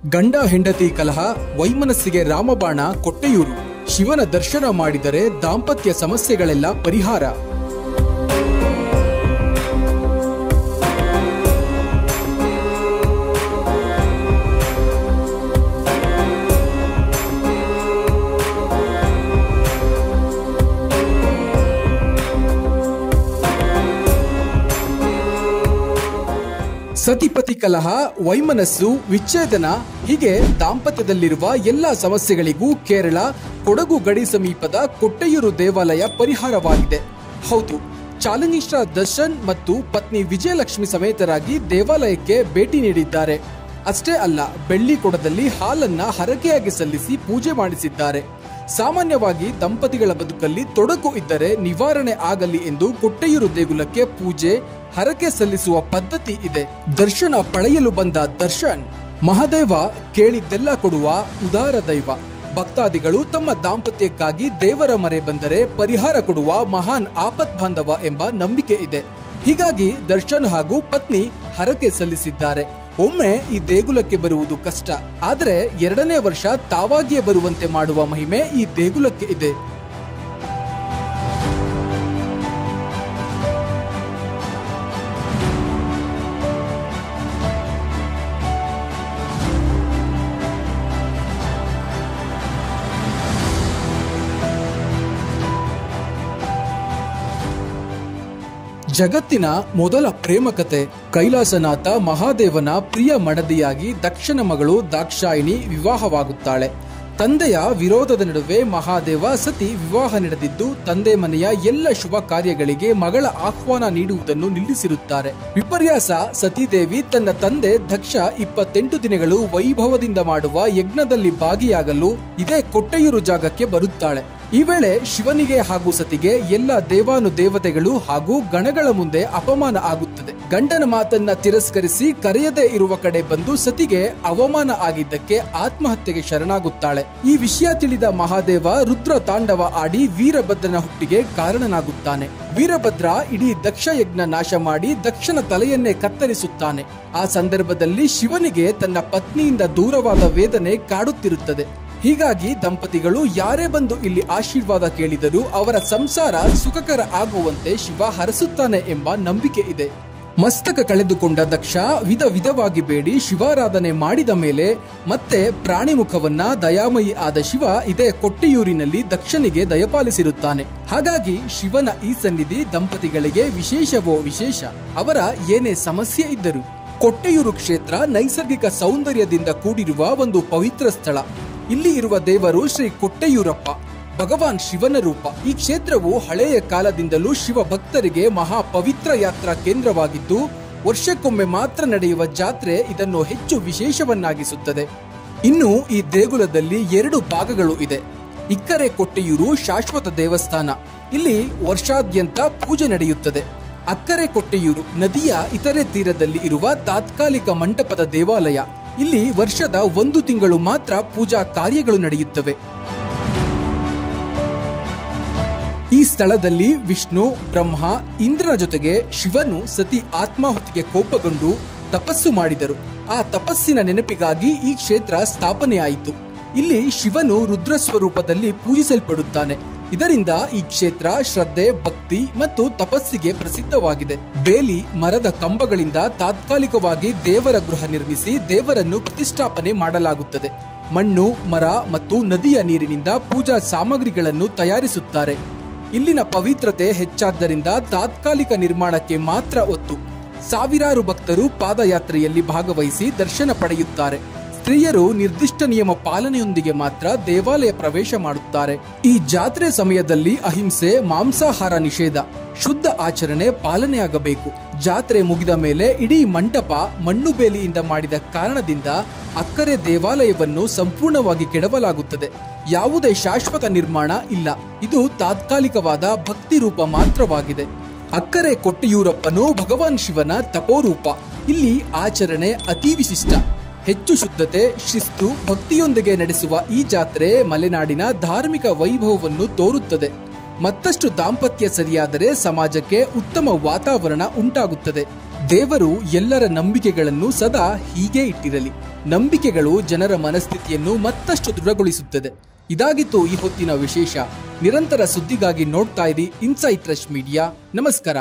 ಗಂಡ ಹೆಂಡತಿ ಕಲಹ, ವೈಮನಸ್ಸಿಗೆ ರಾಮಬಾಣ ಕೊಟ್ಟೆಯೂರು. ಶಿವನ ದರ್ಶನ ಮಾಡಿದರೆ ದಾಂಪತ್ಯ ಸಮಸ್ಯೆಗಳೆಲ್ಲ ಪರಿಹಾರ. ಸತಿಪತಿ ಕಲಹ, ವೈಮನಸ್ಸು, ವಿಚ್ಛೇದನ ಹೀಗೆ ದಾಂಪತ್ಯದಲ್ಲಿರುವ ಎಲ್ಲ ಸಮಸ್ಯೆಗಳಿಗೂ ಕೇರಳ ಕೊಡಗು ಗಡಿ ಸಮೀಪದ ಕೊಟ್ಟೆಯೂರು ದೇವಾಲಯ ಪರಿಹಾರವಾಗಿದೆ. ಹೌದು, ಚಾಲೆಂಜಿಂಗ್ ಸ್ಟಾರ್ ದರ್ಶನ್ ಮತ್ತು ಪತ್ನಿ ವಿಜಯಲಕ್ಷ್ಮಿ ಸಮೇತರಾಗಿ ದೇವಾಲಯಕ್ಕೆ ಭೇಟಿ ನೀಡಿದ್ದಾರೆ. ಅಷ್ಟೇ ಅಲ್ಲ, ಬೆಳ್ಳಿ ಕೊಡದಲ್ಲಿ ಹಾಲನ್ನ ಹರಕೆಯಾಗಿ ಸಲ್ಲಿಸಿ ಪೂಜೆ ಮಾಡಿಸಿದ್ದಾರೆ. ಸಾಮಾನ್ಯವಾಗಿ ದಂಪತಿಗಳ ಬದುಕಲ್ಲಿ ತೊಡಕು ಇದ್ದರೆ ನಿವಾರಣೆ ಆಗಲಿ ಎಂದು ಕೊಟ್ಟೆಯೂರು ದೇಗುಲಕ್ಕೆ ಪೂಜೆ, ಹರಕೆ ಸಲ್ಲಿಸುವ ಪದ್ಧತಿ ಇದೆ. ದರ್ಶನ ಪಡೆಯಲು ಬಂದ ದರ್ಶನ್, ಮಹಾದೇವ ಕೇಳಿದ್ದೆಲ್ಲ ಕೊಡುವ ಉದಾರ ದೈವ. ಭಕ್ತಾದಿಗಳು ತಮ್ಮ ದಾಂಪತ್ಯಕ್ಕಾಗಿ ದೇವರ ಮೊರೆ ಬಂದರೆ ಪರಿಹಾರ ಕೊಡುವ ಮಹಾನ್ ಆಪತ್ ಬಾಂಧವ ಎಂಬ ನಂಬಿಕೆ ಇದೆ. ಹೀಗಾಗಿ ದರ್ಶನ್ ಹಾಗೂ ಪತ್ನಿ ಹರಕೆ ಸಲ್ಲಿಸಿದ್ದಾರೆ. ಒಮ್ಮೆ ಈ ದೇಗುಲಕ್ಕೆ ಬರುವುದು ಕಷ್ಟ, ಆದರೆ 2ನೇ ವರ್ಷ ತಾವಾಗಿಯೇ ಬರುವಂತೆ ಮಾಡುವ ಮಹಿಮೆ ಈ ದೇಗುಲಕ್ಕೆ ಇದೆ. ಜಗತ್ತಿನ ಮೊದಲ ಪ್ರೇಮ ಕತೆ. ಕೈಲಾಸನಾಥ ಮಹಾದೇವನ ಪ್ರಿಯ ಮಡದಿಯಾಗಿ ದಕ್ಷನ ಮಗಳು ದಾಕ್ಷಾಯಿಣಿ ವಿವಾಹವಾಗುತ್ತಾಳೆ. ತಂದೆಯ ವಿರೋಧದ ನಡುವೆ ಮಹಾದೇವ ಸತಿ ವಿವಾಹ ನಡೆದಿದ್ದು, ತಂದೆ ಮನೆಯ ಎಲ್ಲ ಶುಭ ಕಾರ್ಯಗಳಿಗೆ ಮಗಳ ಆಹ್ವಾನ ನೀಡುವುದನ್ನು ನಿಲ್ಲಿಸಿರುತ್ತಾರೆ. ವಿಪರ್ಯಾಸ, ಸತೀದೇವಿ ತನ್ನ ತಂದೆ ದಕ್ಷ 28 ದಿನಗಳು ವೈಭವದಿಂದ ಮಾಡುವ ಯಜ್ಞದಲ್ಲಿ ಭಾಗಿಯಾಗಲು ಇದೇ ಕೊಟ್ಟೆಯೂರು ಜಾಗಕ್ಕೆ ಬರುತ್ತಾಳೆ. ಈ ವೇಳೆ ಶಿವನಿಗೆ ಹಾಗೂ ಸತಿಗೆ ಎಲ್ಲ ದೇವಾನುದೇವತೆಗಳು ಹಾಗೂ ಗಣಗಳ ಮುಂದೆ ಅಪಮಾನ ಆಗುತ್ತದೆ. ಗಂಡನ ಮಾತನ್ನ ತಿರಸ್ಕರಿಸಿ ಕರೆಯದೇ ಇರುವ ಕಡೆ ಬಂದು ಸತಿಗೆ ಅವಮಾನ ಆಗಿದ್ದಕ್ಕೆ ಆತ್ಮಹತ್ಯೆಗೆ ಶರಣಾಗುತ್ತಾಳೆ. ಈ ವಿಷಯ ತಿಳಿದ ಮಹಾದೇವ ರುದ್ರ ತಾಂಡವ ಆಡಿ ವೀರಭದ್ರನ ಹುಟ್ಟಿಗೆ ಕಾರಣನಾಗುತ್ತಾನೆ. ವೀರಭದ್ರ ಇಡೀ ದಕ್ಷ ಯಜ್ಞ ನಾಶ ಮಾಡಿ ದಕ್ಷನ ತಲೆಯನ್ನೇ ಕತ್ತರಿಸುತ್ತಾನೆ. ಆ ಸಂದರ್ಭದಲ್ಲಿ ಶಿವನಿಗೆ ತನ್ನ ಪತ್ನಿಯಿಂದ ದೂರವಾದ ವೇದನೆ ಕಾಡುತ್ತಿರುತ್ತದೆ. ಹೀಗಾಗಿ ದಂಪತಿಗಳು ಯಾರೇ ಬಂದು ಇಲ್ಲಿ ಆಶೀರ್ವಾದ ಕೇಳಿದರೂ ಅವರ ಸಂಸಾರ ಸುಖಕರ ಆಗುವಂತೆ ಶಿವ ಹರಸುತ್ತಾನೆ ಎಂಬ ನಂಬಿಕೆ ಇದೆ. ಮಸ್ತಕ ಕಳೆದುಕೊಂಡ ದಕ್ಷ ವಿಧ ವಿಧವಾಗಿ ಬೇಡಿ ಶಿವಾರಾಧನೆ ಮಾಡಿದ ಮೇಲೆ ಮತ್ತೆ ಪ್ರಾಣಿ ಮುಖವನ್ನ ದಯಾಮಯಿ ಆದ ಶಿವ ಇದೇ ಕೊಟ್ಟೆಯೂರಿನಲ್ಲಿ ದಕ್ಷನಿಗೆ ದಯಪಾಲಿಸಿರುತ್ತಾನೆ. ಹಾಗಾಗಿ ಶಿವನ ಈ ಸನ್ನಿಧಿ ದಂಪತಿಗಳಿಗೆ ವಿಶೇಷವೋ ವಿಶೇಷ. ಅವರ ಏನೇ ಸಮಸ್ಯೆ ಇದ್ದರು. ಕೊಟ್ಟೆಯೂರು ಕ್ಷೇತ್ರ ನೈಸರ್ಗಿಕ ಸೌಂದರ್ಯದಿಂದ ಕೂಡಿರುವ ಒಂದು ಪವಿತ್ರ ಸ್ಥಳ. ಇಲ್ಲಿ ಇರುವ ದೇವರು ಶ್ರೀ ಕೊಟ್ಟೆಯೂರಪ್ಪ, ಭಗವಾನ್ ಶಿವನ ರೂಪ. ಈ ಕ್ಷೇತ್ರವು ಹಳೆಯ ಕಾಲದಿಂದಲೂ ಶಿವ ಭಕ್ತರಿಗೆ ಮಹಾ ಪವಿತ್ರ ಯಾತ್ರಾ ಕೇಂದ್ರವಾಗಿದ್ದು, ವರ್ಷಕ್ಕೊಮ್ಮೆ ಮಾತ್ರ ನಡೆಯುವ ಜಾತ್ರೆ ಇದನ್ನು ಹೆಚ್ಚು ವಿಶೇಷವನ್ನಾಗಿಸುತ್ತದೆ. ಇನ್ನು ಈ ದೇಗುಲದಲ್ಲಿ 2 ಭಾಗಗಳು ಇದೆ. ಇಕ್ಕರೆ ಕೊಟ್ಟೆಯೂರು ಶಾಶ್ವತ ದೇವಸ್ಥಾನ, ಇಲ್ಲಿ ವರ್ಷಾದ್ಯಂತ ಪೂಜೆ ನಡೆಯುತ್ತದೆ. ಅಕ್ಕರೆ ಕೊಟ್ಟೆಯೂರು ನದಿಯ ಇತರೆ ತೀರದಲ್ಲಿ ಇರುವ ತಾತ್ಕಾಲಿಕ ಮಂಟಪದ ದೇವಾಲಯ. ಇಲ್ಲಿ ವರ್ಷದ 1 ತಿಂಗಳು ಮಾತ್ರ ಪೂಜಾ ಕಾರ್ಯಗಳು ನಡೆಯುತ್ತವೆ. ಈ ಸ್ಥಳದಲ್ಲಿ ವಿಷ್ಣು, ಬ್ರಹ್ಮ, ಇಂದ್ರನ ಜೊತೆಗೆ ಶಿವನು ಸತಿ ಆತ್ಮಾಹುತಿಗೆ ಕೋಪಗೊಂಡು ತಪಸ್ಸು ಮಾಡಿದರು. ಆ ತಪಸ್ಸಿನ ನೆನಪಿಗಾಗಿ ಈ ಕ್ಷೇತ್ರ ಸ್ಥಾಪನೆಯಾಯಿತು. ಇಲ್ಲಿ ಶಿವನು ರುದ್ರ ಸ್ವರೂಪದಲ್ಲಿ ಪೂಜಿಸಲ್ಪಡುತ್ತಾನೆ. ಇದರಿಂದ ಈ ಕ್ಷೇತ್ರ ಶ್ರದ್ಧೆ, ಭಕ್ತಿ ಮತ್ತು ತಪಸ್ಸಿಗೆ ಪ್ರಸಿದ್ಧವಾಗಿದೆ. ಬೇಲಿ ಮರದ ಕಂಬಗಳಿಂದ ತಾತ್ಕಾಲಿಕವಾಗಿ ದೇವರ ಗೃಹ ನಿರ್ಮಿಸಿ ದೇವರನ್ನು ಪ್ರತಿಷ್ಠಾಪನೆ ಮಾಡಲಾಗುತ್ತದೆ. ಮಣ್ಣು, ಮರ ಮತ್ತು ನದಿಯ ನೀರಿನಿಂದ ಪೂಜಾ ಸಾಮಗ್ರಿಗಳನ್ನು ತಯಾರಿಸುತ್ತಾರೆ. ಇಲ್ಲಿನ ಪವಿತ್ರತೆ ಹೆಚ್ಚಾದ್ದರಿಂದ ತಾತ್ಕಾಲಿಕ ನಿರ್ಮಾಣಕ್ಕೆ ಮಾತ್ರ ಒತ್ತು. ಸಾವಿರಾರು ಭಕ್ತರು ಪಾದಯಾತ್ರೆಯಲ್ಲಿ ಭಾಗವಹಿಸಿ ದರ್ಶನ ಪಡೆಯುತ್ತಾರೆ. ಸ್ತ್ರೀಯರು ನಿರ್ದಿಷ್ಟ ನಿಯಮ ಪಾಲನೆಯೊಂದಿಗೆ ಮಾತ್ರ ದೇವಾಲಯ ಪ್ರವೇಶ ಮಾಡುತ್ತಾರೆ. ಈ ಜಾತ್ರೆ ಸಮಯದಲ್ಲಿ ಅಹಿಂಸೆ, ಮಾಂಸಾಹಾರ ನಿಷೇಧ, ಶುದ್ಧ ಆಚರಣೆ ಪಾಲನೆಯಾಗಬೇಕು. ಜಾತ್ರೆ ಮುಗಿದ ಮೇಲೆ ಇಡೀ ಮಂಟಪ ಮಣ್ಣು ಬೇಲಿಯಿಂದ ಮಾಡಿದ ಕಾರಣದಿಂದ ಅಕ್ಕರೆ ದೇವಾಲಯವನ್ನು ಸಂಪೂರ್ಣವಾಗಿ ಕೆಡವಲಾಗುತ್ತದೆ. ಯಾವುದೇ ಶಾಶ್ವತ ನಿರ್ಮಾಣ ಇಲ್ಲ. ಇದು ತಾತ್ಕಾಲಿಕವಾದ ಭಕ್ತಿ ರೂಪ ಮಾತ್ರವಾಗಿದೆ. ಅಕ್ಕರೆ ಕೊಟ್ಟೆಯೂರಪ್ಪನು ಭಗವಾನ್ ಶಿವನ ತಪೋರೂಪ. ಇಲ್ಲಿ ಆಚರಣೆ ಅತಿ ವಿಶಿಷ್ಟ. ಹೆಚ್ಚು ಶುದ್ಧತೆ, ಶಿಸ್ತು, ಭಕ್ತಿಯೊಂದಿಗೆ ನಡೆಸುವ ಈ ಜಾತ್ರೆ ಮಲೆನಾಡಿನ ಧಾರ್ಮಿಕ ವೈಭವವನ್ನು ತೋರುತ್ತದೆ. ಮತ್ತಷ್ಟು ದಾಂಪತ್ಯ ಸರಿಯಾದರೆ ಸಮಾಜಕ್ಕೆ ಉತ್ತಮ ವಾತಾವರಣ ಉಂಟಾಗುತ್ತದೆ. ದೇವರು ಎಲ್ಲರ ನಂಬಿಕೆಗಳನ್ನು ಸದಾ ಹೀಗೆ ಇಟ್ಟಿರಲಿ. ನಂಬಿಕೆಗಳು ಜನರ ಮನಸ್ಥಿತಿಯನ್ನು ಮತ್ತಷ್ಟು ದೃಢಗೊಳಿಸುತ್ತದೆ. ಇದಾಗಿತ್ತು ಈ ಹೊತ್ತಿನ ವಿಶೇಷ. ನಿರಂತರ ಸುದ್ದಿಗಾಗಿ ನೋಡ್ತಾ ಇರಿ ಇನ್ಸೈಟ್ ರಶ್ ಮೀಡಿಯಾ. ನಮಸ್ಕಾರ.